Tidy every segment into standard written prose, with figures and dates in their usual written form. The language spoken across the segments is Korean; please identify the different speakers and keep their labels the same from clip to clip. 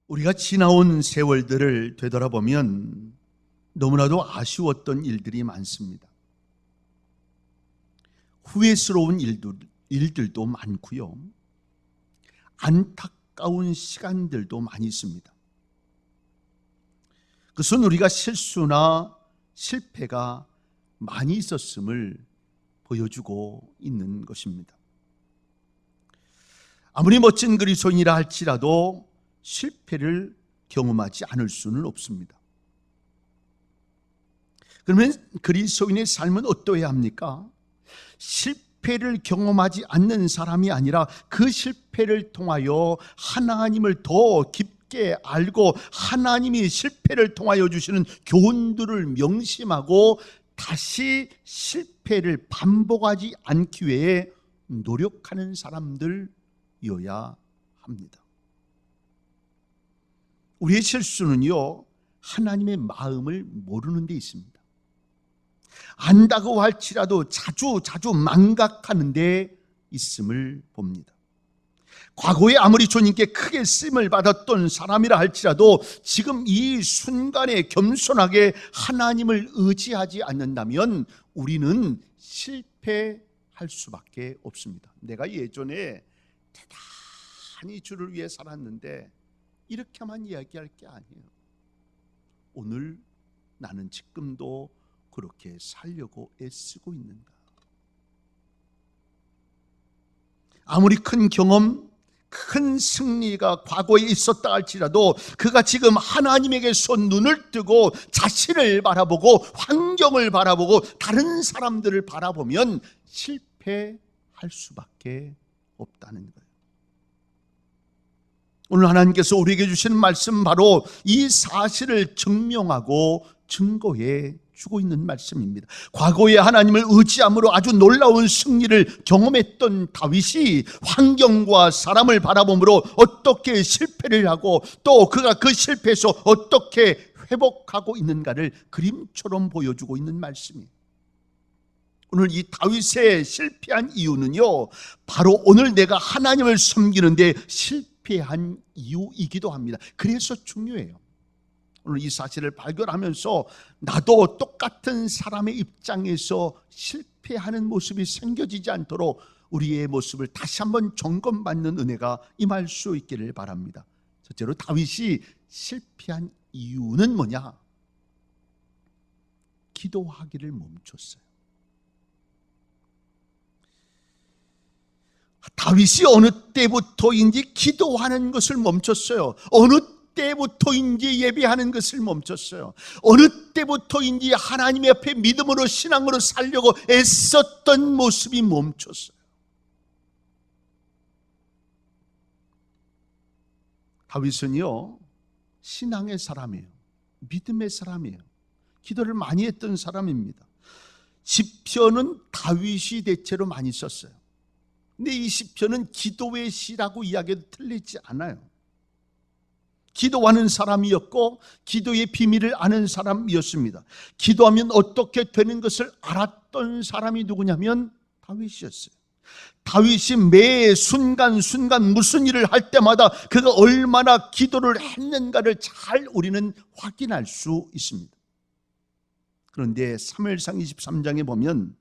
Speaker 1: 우리가 지나온 세월들을 되돌아보면 너무나도 아쉬웠던 일들이 많습니다. 후회스러운 일들도 많고요. 안타까운 시간들도 많이 있습니다. 그것은 우리가 실수나 실패가 많이 있었음을 보여주고 있는 것입니다. 아무리 멋진 그리스도인이라 할지라도 실패를 경험하지 않을 수는 없습니다. 그러면 그리스도인의 삶은 어떠해야 합니까? 실패를 경험하지 않는 사람이 아니라 그 실패를 통하여 하나님을 더 깊게 알고 하나님이 실패를 통하여 주시는 교훈들을 명심하고 다시 실패를 반복하지 않기 위해 노력하는 사람들이어야 합니다. 우리의 실수는요, 하나님의 마음을 모르는 데 있습니다. 안다고 할지라도 자주 망각하는 데 있음을 봅니다. 과거에 아무리 주님께 크게 쓰임을 받았던 사람이라 할지라도 지금 이 순간에 겸손하게 하나님을 의지하지 않는다면 우리는 실패할 수밖에 없습니다. 내가 예전에 대단히 주를 위해 살았는데 이렇게만 이야기할 게 아니에요. 오늘 나는 지금도 그렇게 살려고 애쓰고 있는가? 아무리 큰 경험, 큰 승리가 과거에 있었다 할지라도 그가 지금 하나님에게서 눈을 뜨고 자신을 바라보고 환경을 바라보고 다른 사람들을 바라보면 실패할 수밖에 없다는 거예요. 오늘 하나님께서 우리에게 주시는 말씀 바로 이 사실을 증명하고 증거해 주고 있는 말씀입니다. 과거에 하나님을 의지함으로 아주 놀라운 승리를 경험했던 다윗이 환경과 사람을 바라보므로 어떻게 실패를 하고 또 그가 그 실패에서 어떻게 회복하고 있는가를 그림처럼 보여주고 있는 말씀이에요. 오늘 이 다윗의 실패한 이유는요, 바로 오늘 내가 하나님을 섬기는데 실패한 이유이기도 합니다. 그래서 중요해요. 오늘 이 사실을 발견하면서 나도 똑같은 사람의 입장에서 실패하는 모습이 생겨지지 않도록 우리의 모습을 다시 한번 점검받는 은혜가 임할 수 있기를 바랍니다. 첫째로 다윗이 실패한 이유는 뭐냐? 기도하기를 멈췄어요. 다윗이 어느 때부터인지 기도하는 것을 멈췄어요. 어느 때부터인지 예배하는 것을 멈췄어요. 어느 때부터인지 하나님 앞에 믿음으로 신앙으로 살려고 애썼던 모습이 멈췄어요. 다윗은요, 신앙의 사람이에요. 믿음의 사람이에요. 기도를 많이 했던 사람입니다. 시편은 다윗이 대체로 많이 썼어요. 근데 이 시편은 기도의 시라고 이야기해도 틀리지 않아요. 기도하는 사람이었고 기도의 비밀을 아는 사람이었습니다. 기도하면 어떻게 되는 것을 알았던 사람이 누구냐면 다윗이었어요. 다윗이 매 순간순간 무슨 일을 할 때마다 그가 얼마나 기도를 했는가를 잘 우리는 확인할 수 있습니다. 그런데 사무엘상 23장에 보면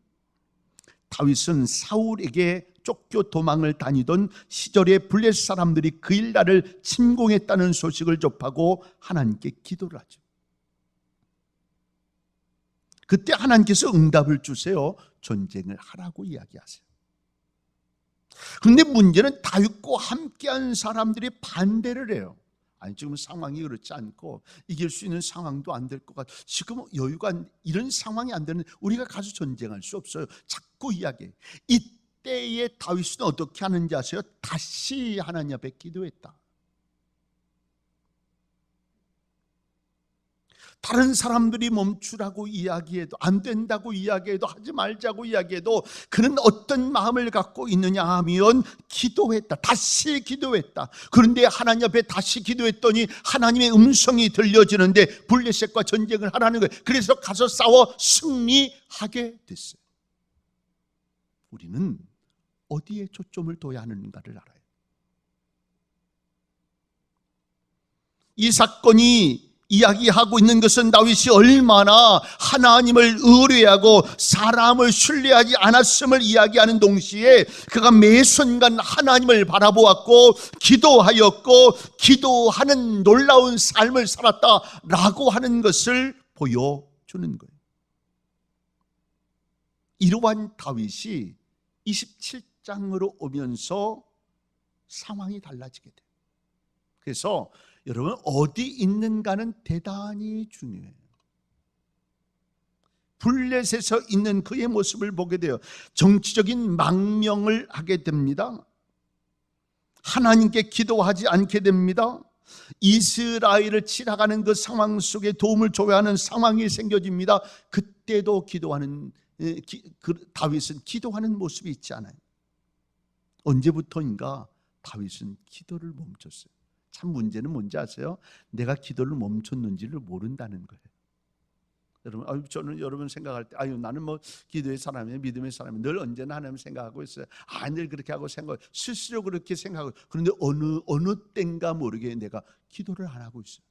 Speaker 1: 다윗은 사울에게 쫓겨 도망을 다니던 시절에 블레셋 사람들이 그 일나를 침공했다는 소식을 접하고 하나님께 기도를 하죠. 그때 하나님께서 응답을 주세요. 전쟁을 하라고 이야기하세요. 그런데 문제는 다윗과 함께한 사람들이 반대를 해요. 아니, 지금 상황이 그렇지 않고 이길 수 있는 상황도 안 될 것 같아. 지금 여유가 이런 상황이 안 되는 우리가 가서 전쟁할 수 없어요. 자꾸 이야기해. 이때에 다윗은 어떻게 하는지 아세요? 다시 하나님 앞에 기도했다. 다른 사람들이 멈추라고 이야기해도 안 된다고 이야기해도 하지 말자고 이야기해도 그는 어떤 마음을 갖고 있느냐 하면 기도했다. 다시 기도했다. 그런데 하나님 앞에 다시 기도했더니 하나님의 음성이 들려지는데 블레셋과 전쟁을 하라는 거예요. 그래서 가서 싸워 승리하게 됐어요. 우리는 어디에 초점을 둬야 하는가를 알아요. 이 사건이 이야기하고 있는 것은 다윗이 얼마나 하나님을 의뢰하고 사람을 신뢰하지 않았음을 이야기하는 동시에 그가 매 순간 하나님을 바라보았고 기도하였고 기도하는 놀라운 삶을 살았다라고 하는 것을 보여주는 거예요. 이러한 다윗이 27장으로 오면서 상황이 달라지게 돼요. 그래서 여러분, 어디 있는가는 대단히 중요해요. 블레셋에서 있는 그의 모습을 보게 돼요. 정치적인 망명을 하게 됩니다. 하나님께 기도하지 않게 됩니다. 이스라엘을 치러가는 그 상황 속에 도움을 줘야 하는 상황이 생겨집니다. 그때도 다윗은 기도하는 모습이 있지 않아요. 언제부터인가 다윗은 기도를 멈췄어요. 참 문제는 뭔지 아세요? 내가 기도를 멈췄는지를 모른다는 거예요. 여러분, 저는 여러분 생각할 때, 나는 뭐 기도의 사람이에요, 믿음의 사람이에요. 늘 언제나 하나님 생각하고 있어요. 늘 그렇게 하고 생각하고 스스로 그렇게 생각하고. 그런데 어느 때인가 모르게 내가 기도를 안 하고 있어요.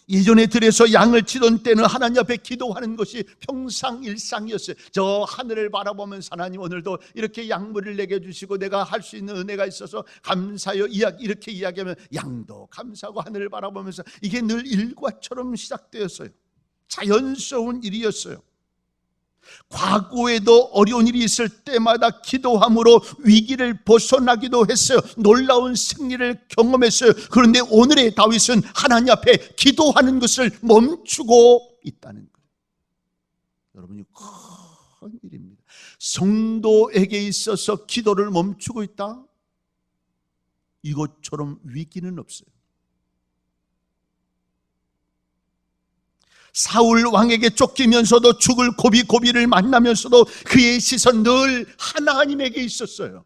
Speaker 1: 예전에 들에서 양을 치던 때는 하나님 앞에 기도하는 것이 평상 일상이었어요. 저 하늘을 바라보면서 하나님 오늘도 이렇게 양물을 내게 주시고 내가 할 수 있는 은혜가 있어서 감사요, 이렇게 이야기하면 양도 감사하고 하늘을 바라보면서 이게 늘 일과처럼 시작되었어요. 자연스러운 일이었어요. 과거에도 어려운 일이 있을 때마다 기도함으로 위기를 벗어나기도 했어요. 놀라운 승리를 경험했어요. 그런데 오늘의 다윗은 하나님 앞에 기도하는 것을 멈추고 있다는 거예요. 여러분이 큰 일입니다. 성도에게 있어서 기도를 멈추고 있다? 이것처럼 위기는 없어요. 사울 왕에게 쫓기면서도 죽을 고비를 만나면서도 그의 시선 늘 하나님에게 있었어요.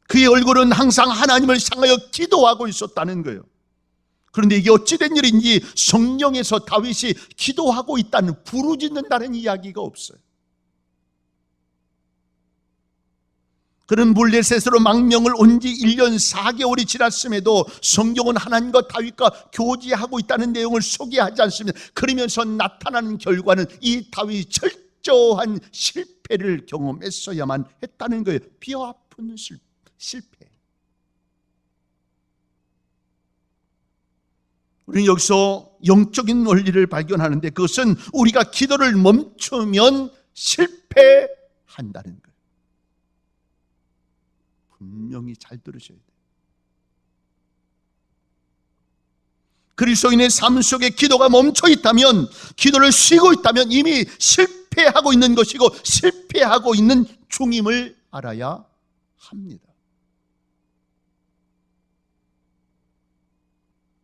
Speaker 1: 그의 얼굴은 항상 하나님을 향하여 기도하고 있었다는 거예요. 그런데 이게 어찌된 일인지 성경에서 다윗이 기도하고 있다는, 부르짖는다는 이야기가 없어요. 그는 블레셋으로 망명을 온 지 1년 4개월이 지났음에도 성경은 하나님과 다윗과 교제하고 있다는 내용을 소개하지 않습니다. 그러면서 나타나는 결과는 이 다윗이 철저한 실패를 경험했어야만 했다는 거예요. 뼈아픈 실패. 우리는 여기서 영적인 원리를 발견하는데 그것은 우리가 기도를 멈추면 실패한다는 거예요. 분명히 잘 들으셔야 돼요. 그리스도인의 삶 속에 기도가 멈춰 있다면, 기도를 쉬고 있다면 이미 실패하고 있는 것이고 실패하고 있는 중임을 알아야 합니다.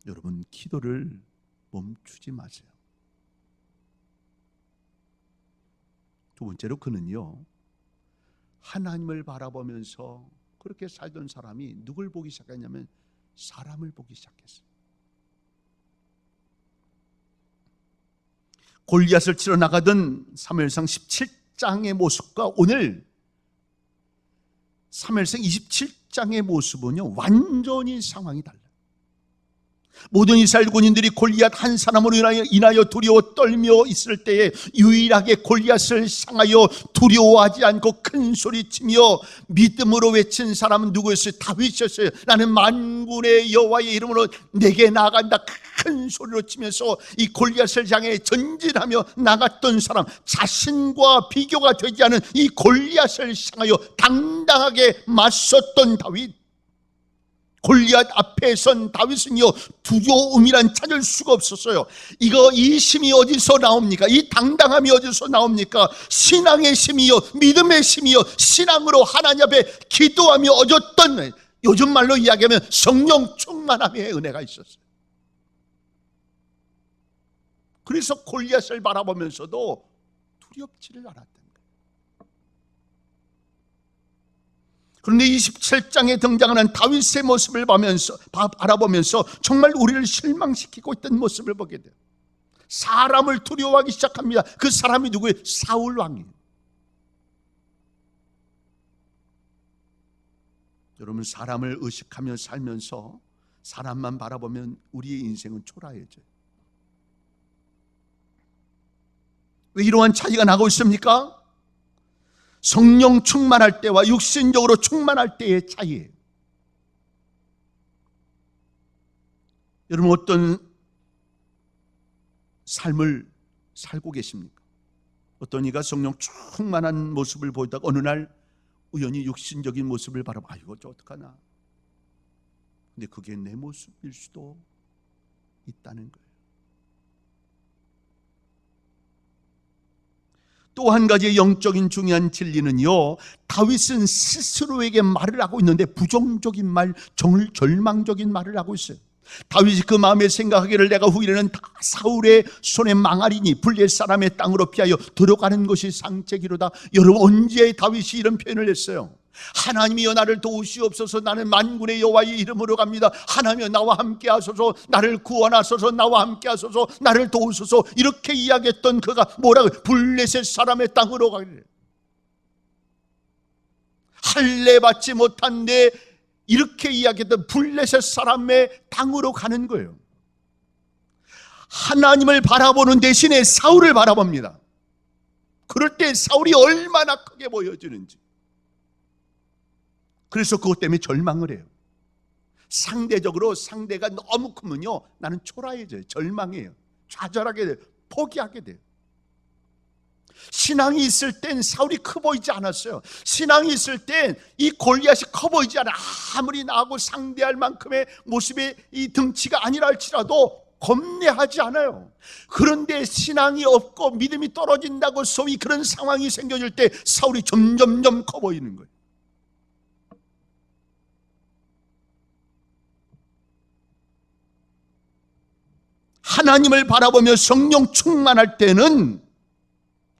Speaker 1: 여러분, 기도를 멈추지 마세요. 두 번째로 그는요, 하나님을 바라보면서 그렇게 살던 사람이 누굴 보기 시작했냐면 사람을 보기 시작했어요. 골리앗을 치러 나가던 사무엘상 17장의 모습과 오늘 사무엘상 27장의 모습은요, 완전히 상황이 달라요. 모든 이스라엘 군인들이 골리앗 한 사람으로 인하여 두려워 떨며 있을 때에 유일하게 골리앗을 향하여 두려워하지 않고 큰 소리치며 믿음으로 외친 사람은 누구였어요? 다윗이었어요. 나는 만군의 여호와의 이름으로 내게 나간다, 큰 소리로 치면서 이 골리앗을 향해 전진하며 나갔던 사람, 자신과 비교가 되지 않은 이 골리앗을 향하여 당당하게 맞섰던 다윗. 골리앗 앞에 선 다윗은요, 두려움이란 찾을 수가 없었어요. 이 힘이 어디서 나옵니까? 이 당당함이 어디서 나옵니까? 신앙의 힘이요, 믿음의 힘이요, 신앙으로 하나님 앞에 기도하며 얻었던, 요즘 말로 이야기하면 성령 충만함의 은혜가 있었어요. 그래서 골리앗을 바라보면서도 두렵지를 않았다. 그런데 27장에 등장하는 다윗의 모습을 바라보면서 정말 우리를 실망시키고 있던 모습을 보게 돼요. 사람을 두려워하기 시작합니다. 그 사람이 누구예요? 사울 왕이에요. 여러분, 사람을 의식하며 살면서 사람만 바라보면 우리의 인생은 초라해져요. 왜 이러한 차이가 나고 있습니까? 성령 충만할 때와 육신적으로 충만할 때의 차이예요. 여러분, 어떤 삶을 살고 계십니까? 어떤 이가 성령 충만한 모습을 보이다가 어느 날 우연히 육신적인 모습을 바라봐, 이거 어떡하나. 근데 그게 내 모습일 수도 있다는 거예요. 또 한 가지 영적인 중요한 진리는요, 다윗은 스스로에게 말을 하고 있는데 부정적인 말, 절망적인 말을 하고 있어요. 다윗이 그 마음에 생각하기를 내가 후일에는 다 사울의 손에 망하리니 블레 사람의 땅으로 피하여 들어가는 것이 상책이로다. 여러분, 언제 다윗이 이런 표현을 했어요? 하나님이여 나를 도우시옵소서, 나는 만군의 여호와의 이름으로 갑니다. 하나님이여 나와 함께 하소서, 나를 구원하소서, 나와 함께 하소서, 나를 도우소서. 이렇게 이야기했던 그가 뭐라고? 블레셋 사람의 땅으로 가기를. 할례 받지 못한데 이렇게 이야기했던 블레셋 사람의 땅으로 가는 거예요. 하나님을 바라보는 대신에 사울을 바라봅니다. 그럴 때 사울이 얼마나 크게 보여지는지. 그래서 그것 때문에 절망을 해요. 상대적으로 상대가 너무 크면요, 나는 초라해져요. 절망해요. 좌절하게 돼요. 포기하게 돼요. 신앙이 있을 땐 사울이 커 보이지 않았어요. 신앙이 있을 땐 이 골리앗이 커 보이지 않아요. 아무리 나하고 상대할 만큼의 모습의 이 등치가 아니라 할지라도 겁내하지 않아요. 그런데 신앙이 없고 믿음이 떨어진다고 소위 그런 상황이 생겨질 때 사울이 점점점 커 보이는 거예요. 하나님을 바라보며 성령 충만할 때는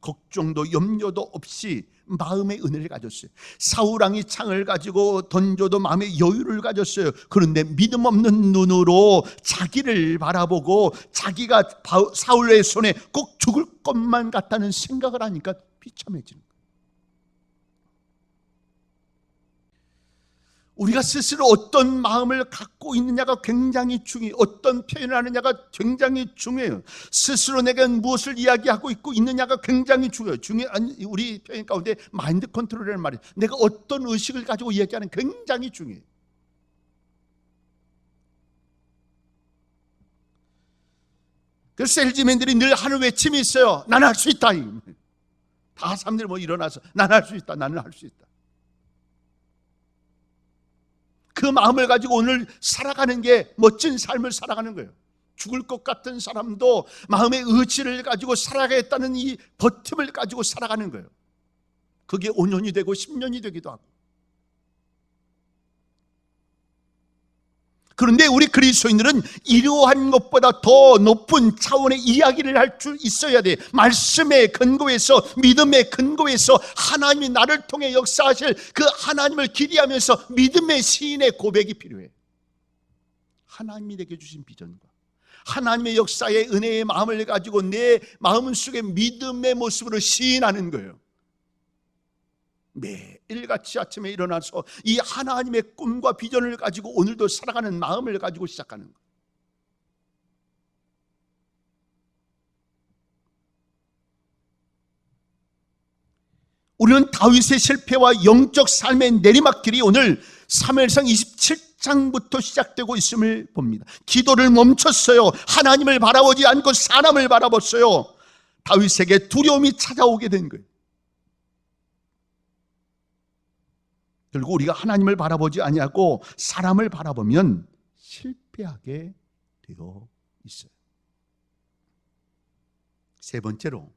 Speaker 1: 걱정도 염려도 없이 마음의 은혜를 가졌어요. 사울왕이 창을 가지고 던져도 마음의 여유를 가졌어요. 그런데 믿음 없는 눈으로 자기를 바라보고 자기가 사울의 손에 꼭 죽을 것만 같다는 생각을 하니까 비참해지는 거예요. 우리가 스스로 어떤 마음을 갖고 있느냐가 굉장히 중요해요. 어떤 표현을 하느냐가 굉장히 중요해요. 스스로 내가 무엇을 이야기하고 있느냐가 굉장히 중요해요. 우리 표현 가운데 마인드 컨트롤이라는 말이, 내가 어떤 의식을 가지고 이야기하는 굉장히 중요해요. 그래서 셀즈맨들이 늘 하는 외침이 있어요. 나는 할 수 있다. 다 사람들이 일어나서 나는 할 수 있다, 나는 할 수 있다. 그 마음을 가지고 오늘 살아가는 게 멋진 삶을 살아가는 거예요. 죽을 것 같은 사람도 마음의 의지를 가지고 살아가겠다는 이 버팀을 가지고 살아가는 거예요. 그게 5년이 되고 10년이 되기도 하고. 그런데 우리 그리스도인들은 이러한 것보다 더 높은 차원의 이야기를 할 줄 있어야 돼. 말씀의 근거에서, 믿음의 근거에서 하나님이 나를 통해 역사하실 그 하나님을 기대하면서 믿음의 시인의 고백이 필요해. 하나님이 내게 주신 비전과 하나님의 역사의 은혜의 마음을 가지고 내 마음 속에 믿음의 모습으로 시인하는 거예요. 매일같이 아침에 일어나서 이 하나님의 꿈과 비전을 가지고 오늘도 살아가는 마음을 가지고 시작하는 거예요. 우리는 다윗의 실패와 영적 삶의 내리막길이 오늘 사무엘상 27장부터 시작되고 있음을 봅니다. 기도를 멈췄어요. 하나님을 바라보지 않고 사람을 바라봤어요. 다윗에게 두려움이 찾아오게 된 거예요. 결국 우리가 하나님을 바라보지 아니하고 사람을 바라보면 실패하게 되어 있어요. 세 번째로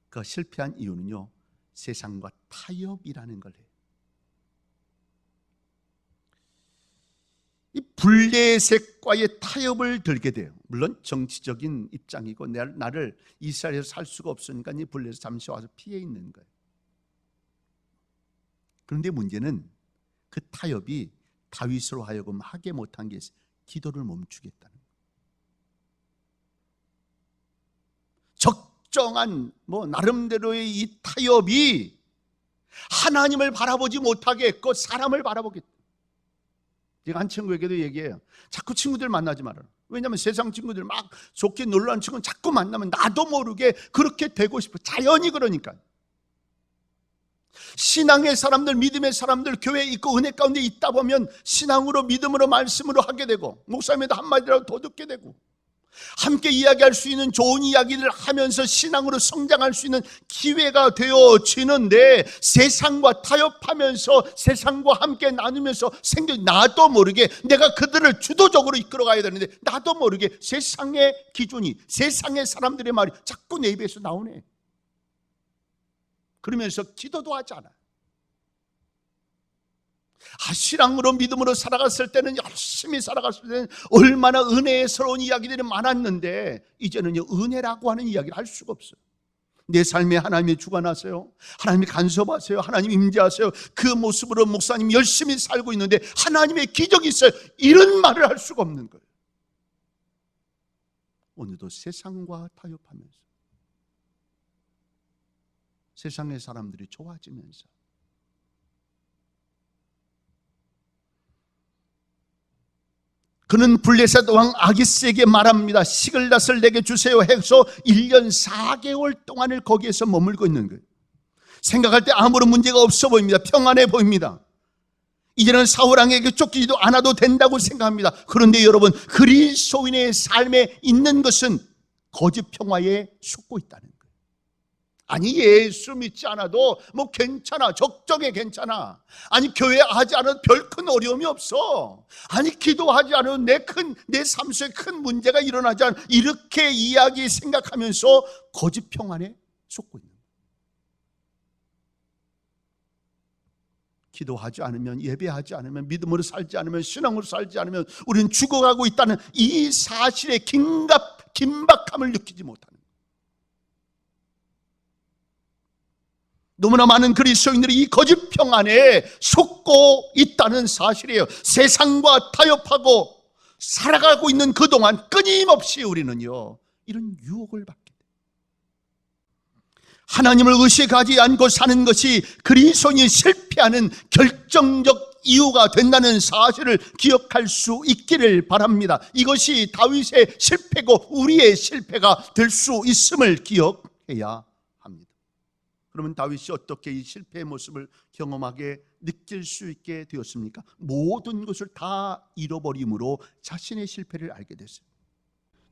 Speaker 1: 그 실패한 이유는요, 세상과 타협이라는 걸 해요. 이 블레셋과의 타협을 들게 돼요. 물론 정치적인 입장이고 나를 이스라엘에서 살 수가 없으니까 이 블레셋 잠시 와서 피해 있는 거예요. 그런데 문제는 그 타협이 다윗으로 하여금 하게 못한 게 있어요. 기도를 멈추겠다는 거예요. 적정한 나름대로의 이 타협이 하나님을 바라보지 못하게 했고 사람을 바라보겠다. 제가 한 친구에게도 얘기해요. 자꾸 친구들 만나지 말아라. 왜냐하면 세상 친구들 막 좋게 놀라는 친구는 자꾸 만나면 나도 모르게 그렇게 되고 싶어. 자연히 그러니까. 신앙의 사람들, 믿음의 사람들, 교회에 있고 은혜 가운데 있다 보면 신앙으로, 믿음으로, 말씀으로 하게 되고, 목사님에도 한마디라도 더 듣게 되고, 함께 이야기할 수 있는 좋은 이야기를 하면서 신앙으로 성장할 수 있는 기회가 되어지는데, 세상과 타협하면서 세상과 함께 나누면서 나도 모르게 내가 그들을 주도적으로 이끌어가야 되는데 나도 모르게 세상의 기준이, 세상의 사람들의 말이 자꾸 내 입에서 나오네. 그러면서 기도도 하지 않아. 신앙으로, 믿음으로 살아갔을 때는, 열심히 살아갔을 때는 얼마나 은혜스러운 이야기들이 많았는데 이제는요, 은혜라고 하는 이야기를 할 수가 없어요. 내 삶에 하나님이 주관하세요, 하나님이 간섭하세요, 하나님 임재하세요, 그 모습으로 목사님 열심히 살고 있는데 하나님의 기적이 있어요, 이런 말을 할 수가 없는 거예요. 오늘도 세상과 타협하면서, 세상의 사람들이 좋아지면서, 그는 블레셋 왕 아기스에게 말합니다. 시글랏을 내게 주세요 해서 1년 4개월 동안을 거기에서 머물고 있는 거예요. 생각할 때 아무런 문제가 없어 보입니다. 평안해 보입니다. 이제는 사울왕에게 쫓기지도 않아도 된다고 생각합니다. 그런데 여러분, 그리스도인의 삶에 있는 것은 거짓 평화에 속고 있다는 거예요. 아니, 예수 믿지 않아도 뭐 괜찮아, 적정해, 괜찮아. 아니, 교회 하지 않아도 별 큰 어려움이 없어. 아니, 기도하지 않아도 내 삶 속에 큰 문제가 일어나지 않아. 이렇게 이야기 생각하면서 거짓 평안에 속고 있는 거예요. 기도하지 않으면, 예배하지 않으면, 믿음으로 살지 않으면, 신앙으로 살지 않으면 우리는 죽어가고 있다는 이 사실의 긴박함을 느끼지 못하는, 너무나 많은 그리스도인들이 이 거짓 평안에 속고 있다는 사실이에요. 세상과 타협하고 살아가고 있는 그동안 끊임없이 우리는요, 이런 유혹을 받게 돼요. 하나님을 의식하지 않고 사는 것이 그리스도인이 실패하는 결정적 이유가 된다는 사실을 기억할 수 있기를 바랍니다. 이것이 다윗의 실패고 우리의 실패가 될 수 있음을 기억해야 합니다. 그러면 다윗이 어떻게 이 실패의 모습을 경험하게, 느낄 수 있게 되었습니까? 모든 것을 다 잃어버림으로 자신의 실패를 알게 됐어요.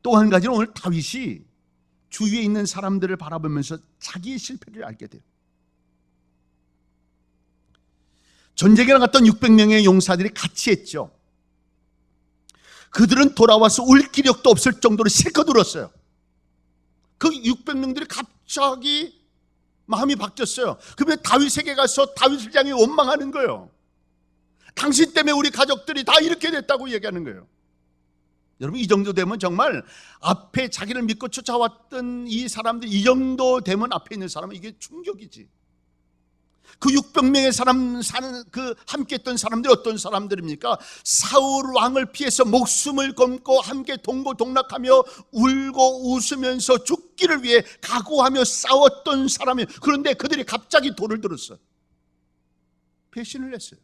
Speaker 1: 또 한 가지는 오늘 다윗이 주위에 있는 사람들을 바라보면서 자기의 실패를 알게 돼요. 전쟁에 나갔던 600명의 용사들이 같이 했죠. 그들은 돌아와서 울 기력도 없을 정도로 실컷 울었어요. 그 600명들이 갑자기 마음이 바뀌었어요. 그러면 다윗에게 가서 다윗을 향해 원망하는 거예요. 당신 때문에 우리 가족들이 다 이렇게 됐다고 얘기하는 거예요. 여러분, 이 정도 되면 정말 앞에 자기를 믿고 쫓아왔던 이 사람들, 이 정도 되면 앞에 있는 사람은 이게 충격이지. 그 600명의 사람 사는 그 함께 했던 사람들이 어떤 사람들입니까? 사울 왕을 피해서 목숨을 걸고 함께 동고동락하며 울고 웃으면서 죽기를 위해 각오하며 싸웠던 사람이에요. 그런데 그들이 갑자기 돌을 들었어요. 배신을 했어요.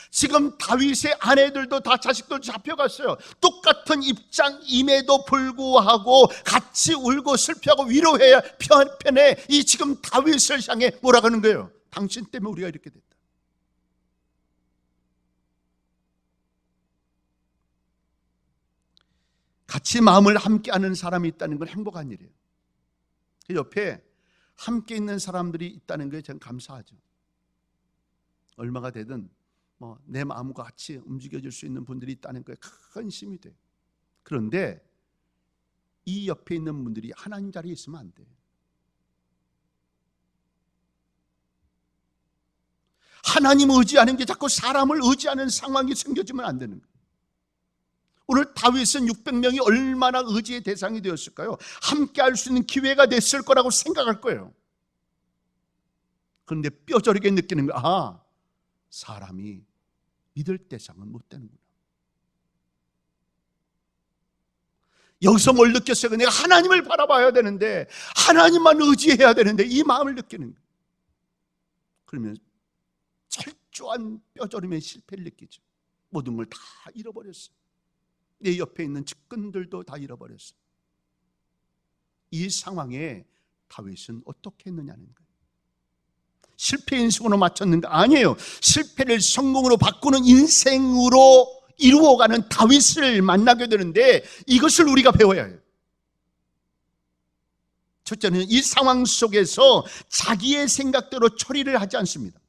Speaker 1: 지금 다윗의 아내들도 다, 자식들도 잡혀갔어요. 똑같은 입장임에도 불구하고 같이 울고 슬퍼하고 위로해야 편해. 이 지금 다윗을 향해 뭐라 하는 거예요? 당신 때문에 우리가 이렇게 됐다. 같이 마음을 함께하는 사람이 있다는 건 행복한 일이에요. 그 옆에 함께 있는 사람들이 있다는 거에 저는 감사하죠. 얼마가 되든 내 마음과 같이 움직여질 수 있는 분들이 있다는 거에 큰 힘이 돼요. 그런데 이 옆에 있는 분들이 하나님 자리에 있으면 안 돼요. 하나님을 의지하는 게 자꾸 사람을 의지하는 상황이 생겨지면 안 되는 거예요. 오늘 다윗은 600명이 얼마나 의지의 대상이 되었을까요? 함께 할 수 있는 기회가 됐을 거라고 생각할 거예요. 그런데 뼈저리게 느끼는 거야. 사람이 믿을 대상은 못 되는구나. 여기서 뭘 느꼈어요? 내가 하나님을 바라봐야 되는데, 하나님만 의지해야 되는데, 이 마음을 느끼는 거예요. 그러면 철저한 뼈저림의 실패를 느끼죠. 모든 걸 다 잃어버렸어. 내 옆에 있는 측근들도 다 잃어버렸어. 이 상황에 다윗은 어떻게 했느냐는 거예요. 실패 인생으로 맞췄는가? 아니에요. 실패를 성공으로 바꾸는 인생으로 이루어가는 다윗을 만나게 되는데 이것을 우리가 배워야 해요. 첫째는 이 상황 속에서 자기의 생각대로 처리를 하지 않습니다.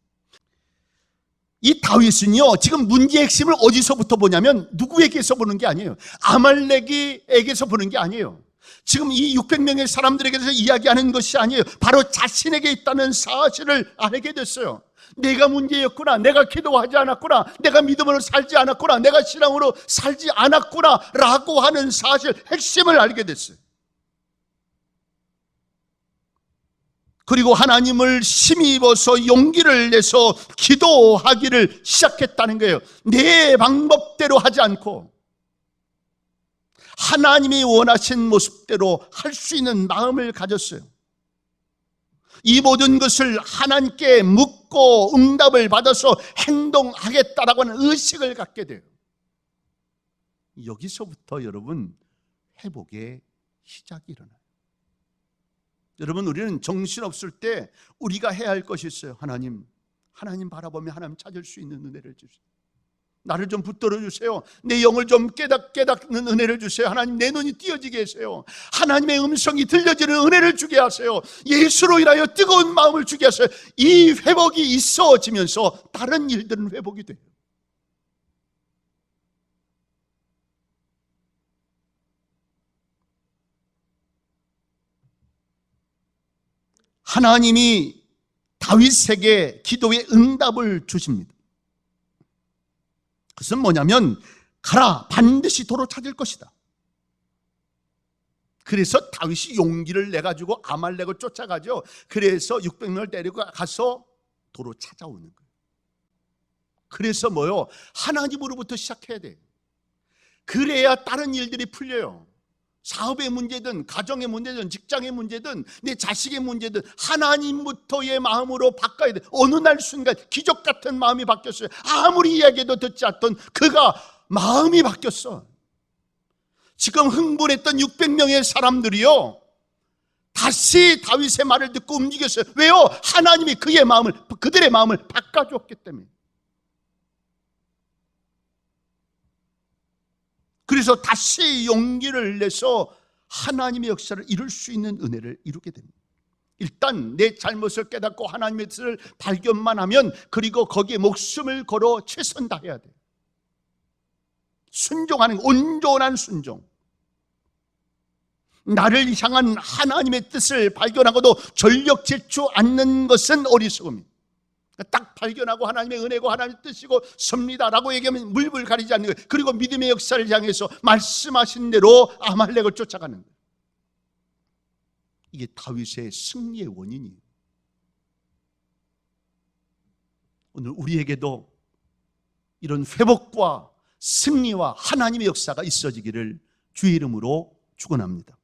Speaker 1: 이 다윗은요, 지금 문제의 핵심을 어디서부터 보냐면 누구에게서 보는 게 아니에요. 아말렉에게서 보는 게 아니에요. 지금 이 600명의 사람들에게서 이야기하는 것이 아니에요. 바로 자신에게 있다는 사실을 알게 됐어요. 내가 문제였구나. 내가 기도하지 않았구나. 내가 믿음으로 살지 않았구나. 내가 신앙으로 살지 않았구나 라고 하는 사실, 핵심을 알게 됐어요. 그리고 하나님을 힘입어서 용기를 내서 기도하기를 시작했다는 거예요. 내 방법대로 하지 않고 하나님이 원하신 모습대로 할 수 있는 마음을 가졌어요. 이 모든 것을 하나님께 묻고 응답을 받아서 행동하겠다라고 하는 의식을 갖게 돼요. 여기서부터 여러분 회복의 시작이 일어나요. 여러분, 우리는 정신없을 때 우리가 해야 할 것이 있어요. 하나님 바라보며 하나님 찾을 수 있는 은혜를 주세요. 나를 좀 붙들어 주세요. 내 영을 좀 깨닫는 은혜를 주세요. 하나님, 내 눈이 띄어지게 하세요. 하나님의 음성이 들려지는 은혜를 주게 하세요. 예수로 인하여 뜨거운 마음을 주게 하세요. 이 회복이 있어지면서 다른 일들은 회복이 돼요. 하나님이 다윗에게 기도의 응답을 주십니다. 그것은 뭐냐면, 가라, 반드시 도로 찾을 것이다. 그래서 다윗이 용기를 내가지고 아말렉을 쫓아가죠. 그래서 600명을 데리고 가서 도로 찾아오는 거예요. 그래서 뭐요? 하나님으로부터 시작해야 돼요. 그래야 다른 일들이 풀려요. 사업의 문제든 가정의 문제든 직장의 문제든 내 자식의 문제든 하나님부터의 마음으로 바꿔야 돼. 어느 날 순간 기적 같은 마음이 바뀌었어요. 아무리 이야기해도 듣지 않던 그가 마음이 바뀌었어. 지금 흥분했던 600명의 사람들이요, 다시 다윗의 말을 듣고 움직였어요. 왜요? 하나님이 그들의 마음을 바꿔줬기 때문에. 그래서 다시 용기를 내서 하나님의 역사를 이룰 수 있는 은혜를 이루게 됩니다. 일단 내 잘못을 깨닫고 하나님의 뜻을 발견만 하면, 그리고 거기에 목숨을 걸어 최선 다해야 돼요. 순종하는, 온전한 순종. 나를 향한 하나님의 뜻을 발견하고도 전력 질주 않는 것은 어리석음입니다. 딱 발견하고 하나님의 은혜고 하나님의 뜻이고 섭니다라고 얘기하면 물불 가리지 않는 거예요. 그리고 믿음의 역사를 향해서 말씀하신 대로 아말렉을 쫓아가는 거예요. 이게 다윗의 승리의 원인이에요. 오늘 우리에게도 이런 회복과 승리와 하나님의 역사가 있어지기를 주의 이름으로 축원합니다.